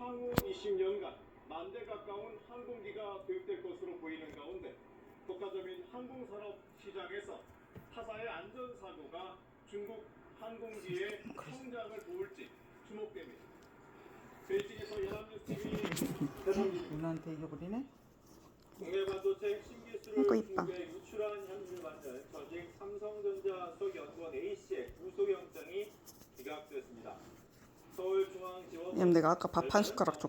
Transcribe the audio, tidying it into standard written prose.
향후 20년간 10,000대 가까운 항공기가 도입될 것으로 보이는 가운데 독과점인 항공산업 시장에서 타사의 안전사고가 중국 항공기의 성장을 도울지 주목됩니다. 베이징에서 연합뉴스TV 누나한테 잊어버리네? 국내 반도체 핵심 기술을 중국에 유출한 혐의를 받는 전직 삼성전자 수석연구원 A씨의 구속영장이 기각됐습니다. 서울중앙지법 내가 아까 밥 한 숟가락 줬고